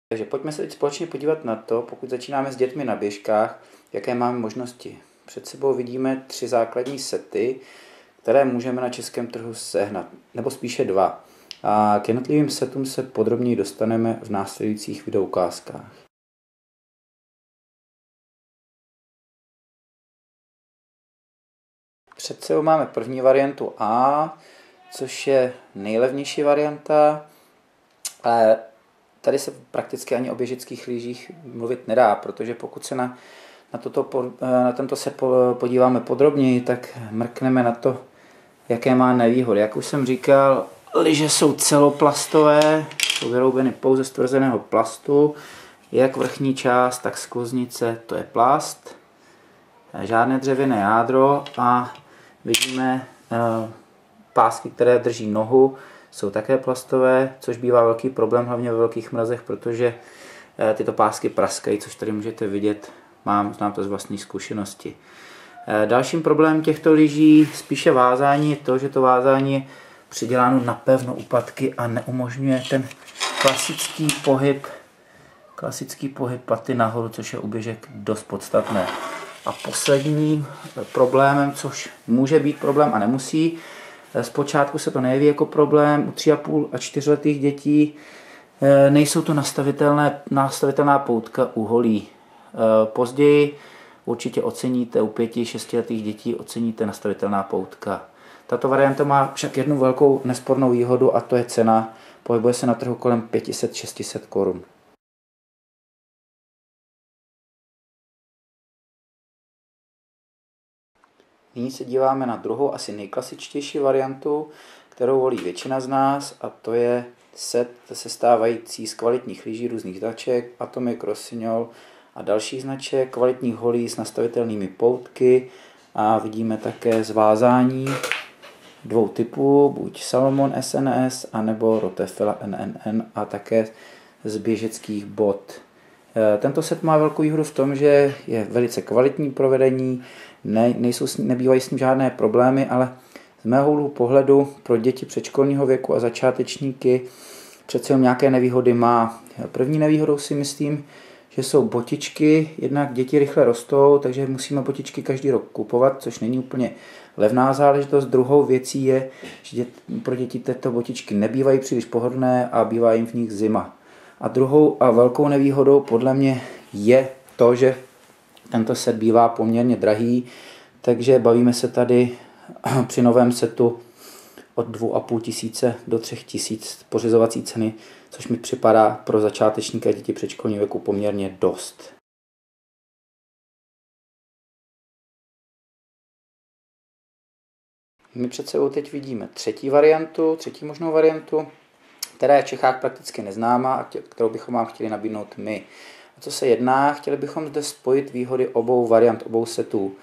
Takže pojďme se teď společně podívat na to, pokud začínáme s dětmi na běžkách, jaké máme možnosti. Před sebou vidíme 3 základní sety, které můžeme na českém trhu sehnat, nebo spíše 2. A k jednotlivým setům se podrobněji dostaneme v následujících videoukázkách. Před sebou máme první variantu A, což je nejlevnější varianta, ale tady se prakticky ani o běžeckých lyžích mluvit nedá, protože pokud se na tento set podíváme podrobněji, tak mrkneme na to, jaké má nevýhody. Jak už jsem říkal, lyže jsou celoplastové, jsou vyroubeny pouze z tvrzeného plastu, jak vrchní část, tak skluznice, to je plast, žádné dřevěné jádro a vidíme pásky, které drží nohu, jsou také plastové, což bývá velký problém, hlavně ve velkých mrazech, protože tyto pásky praskají, což tady můžete vidět, znám to z vlastní zkušenosti. Dalším problémem těchto lyží, spíše vázání, je to, že to vázání je přiděláno na pevno úpadky a neumožňuje ten klasický pohyb paty nahoru, což je u běžek dost podstatné. A posledním problémem, což může být problém a nemusí, zpočátku se to nejeví jako problém, u 3,5 a 4letých dětí nejsou to nastavitelná poutka u holí. Později určitě oceníte, u 5-6letých dětí oceníte nastavitelná poutka. Tato varianta má však jednu velkou nespornou výhodu a to je cena. Pohybuje se na trhu kolem 500-600 korun. Nyní se díváme na druhou, asi nejklasičtější variantu, kterou volí většina z nás, a to je set sestávající z kvalitních lyží různých značek, Atomic, Rossignol a dalších značek, kvalitních holí s nastavitelnými poutky a vidíme také zvázání 2 typů, buď Salomon SNS anebo Rotefela NNN a také z běžeckých bot. Tento set má velkou výhodu v tom, že je velice kvalitní provedení, nebývají s ním žádné problémy, ale z mého úhlu pohledu pro děti předškolního věku a začátečníky přece jen nějaké nevýhody má. První nevýhodou si myslím, že jsou botičky, jednak děti rychle rostou, takže musíme botičky každý rok kupovat, což není úplně levná záležitost. Druhou věcí je, že pro děti tyto botičky nebývají příliš pohodlné a bývá jim v nich zima. A druhou a velkou nevýhodou podle mě je to, že tento set bývá poměrně drahý, takže bavíme se tady při novém setu od 2,5 tisíce do 3 tisíc pořizovací ceny, což mi připadá pro začátečníky a děti předškolního věku poměrně dost. My před sebou teď vidíme třetí možnou variantu, která je v Čechách prakticky neznámá a kterou bychom vám chtěli nabídnout my. O co se jedná? Chtěli bychom zde spojit výhody obou variant, obou setů.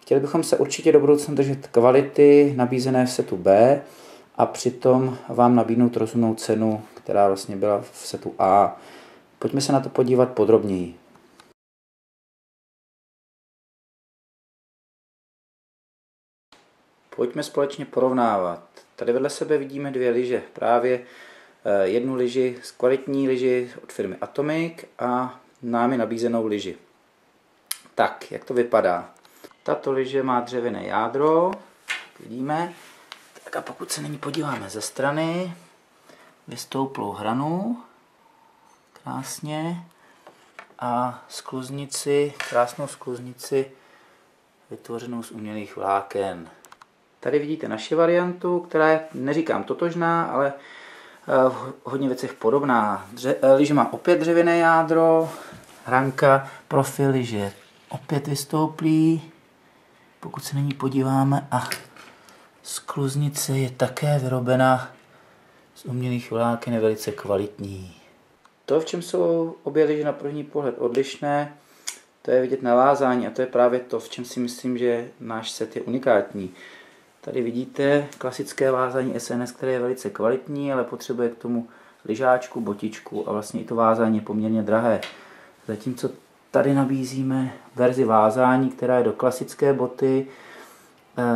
Chtěli bychom se určitě do budoucna držet kvality nabízené v setu B a přitom vám nabídnout rozumnou cenu, která vlastně byla v setu A. Pojďme se na to podívat podrobněji. Pojďme společně porovnávat. Tady vedle sebe vidíme 2 lyže. Právě jednu lyži, kvalitní lyži od firmy Atomic a námi nabízenou lyži. Tak, jak to vypadá? Tato lyže má dřevěné jádro, vidíme. Tak a pokud se nyní podíváme ze strany, vystouplou hranu, krásně, a krásnou skluznici vytvořenou z umělých vláken. Tady vidíte naši variantu, která je, neříkám totožná, ale v hodně věcech podobná. Lyže má opět dřevěné jádro, hranka, profil lyže opět vystouplý, pokud se na ní podíváme, a skluznice je také vyrobena z umělých vláken, je velice kvalitní. To, v čem jsou obě lyže na první pohled odlišné, to je vidět na vázání a to je právě to, v čem si myslím, že náš set je unikátní. Tady vidíte klasické vázání SNS, které je velice kvalitní, ale potřebuje k tomu lyžáčku, botičku a vlastně i to vázání je poměrně drahé. Zatímco tady nabízíme verzi vázání, která je do klasické boty,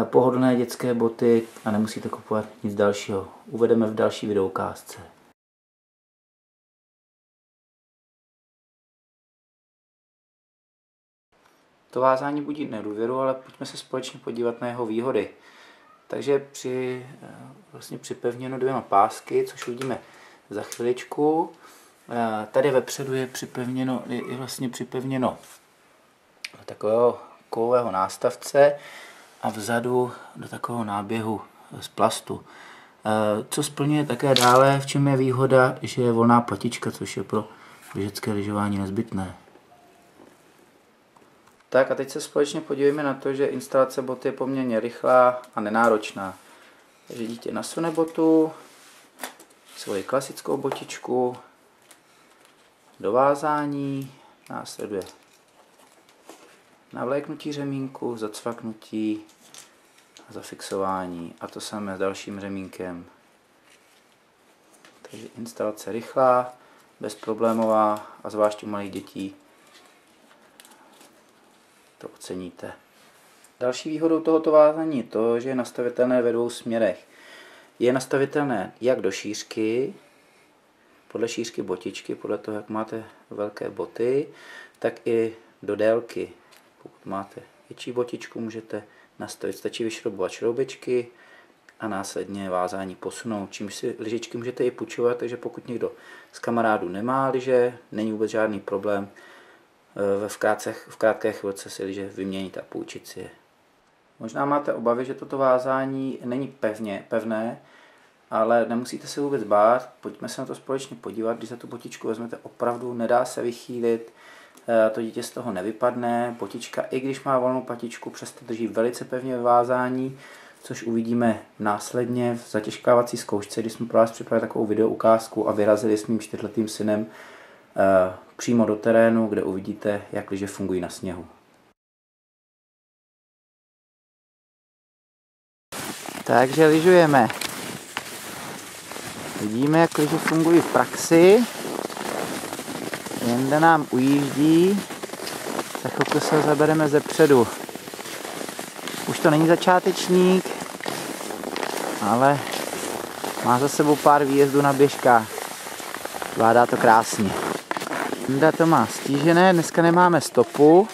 pohodlné dětské boty a nemusíte kupovat nic dalšího. Uvedeme v další videoukázce. To vázání budí nedůvěru, ale pojďme se společně podívat na jeho výhody. Takže vlastně připevněno 2 pásky, což uvidíme za chviličku. Tady vepředu je vlastně připevněno do takového kovového nástavce a vzadu do takového náběhu z plastu. Co splňuje také dále, v čem je výhoda, že je volná patička, což je pro běžecké lyžování nezbytné. Tak a teď se společně podívejme na to, že instalace boty je poměrně rychlá a nenáročná. Takže dítě nasune botu, svoji klasickou botičku, do vázání, následuje navléknutí řemínku, zacvaknutí a zafixování. A to samé s dalším řemínkem. Takže instalace rychlá, bezproblémová a zvlášť u malých dětí to oceníte. Další výhodou tohoto vázání je to, že je nastavitelné ve 2 směrech. Je nastavitelné jak do šířky, podle šířky botičky, podle toho, jak máte velké boty, tak i do délky. Pokud máte větší botičku, můžete nastavit, stačí vyšroubovat šroubičky a následně vázání posunout, čímž si lyžičky můžete i půjčovat, takže pokud někdo z kamarádů nemá lyže, není vůbec žádný problém v krátké chvilce si lyže vyměnit a půjčit si je. Možná máte obavy, že toto vázání není pevné, ale nemusíte se vůbec bát, pojďme se na to společně podívat. Když za tu botičku vezmete, opravdu nedá se vychýlit, to dítě z toho nevypadne, botička, i když má volnou patičku, přesto drží velice pevně ve vázání, což uvidíme následně v zatěžkávací zkoušce, kdy jsme pro vás připravili takovou video ukázku a vyrazili s mým 4letým synem přímo do terénu, kde uvidíte, jak lyže fungují na sněhu. Takže lyžujeme. Vidíme, jak lyže fungují v praxi. Jenda nám ujíždí. Za chvilku se ho zabereme zepředu. Už to není začátečník, ale má za sebou pár výjezdů na běžkách. Zvládá to krásně. Jenda to má stížené, dneska nemáme stopu,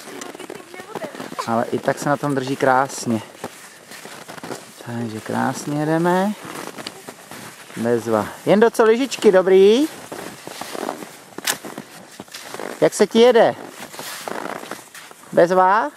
ale i tak se na tom drží krásně. Takže krásně jedeme. Bezva. Jendo, co lyžičky, dobrý? Jak se ti jede? Bezva?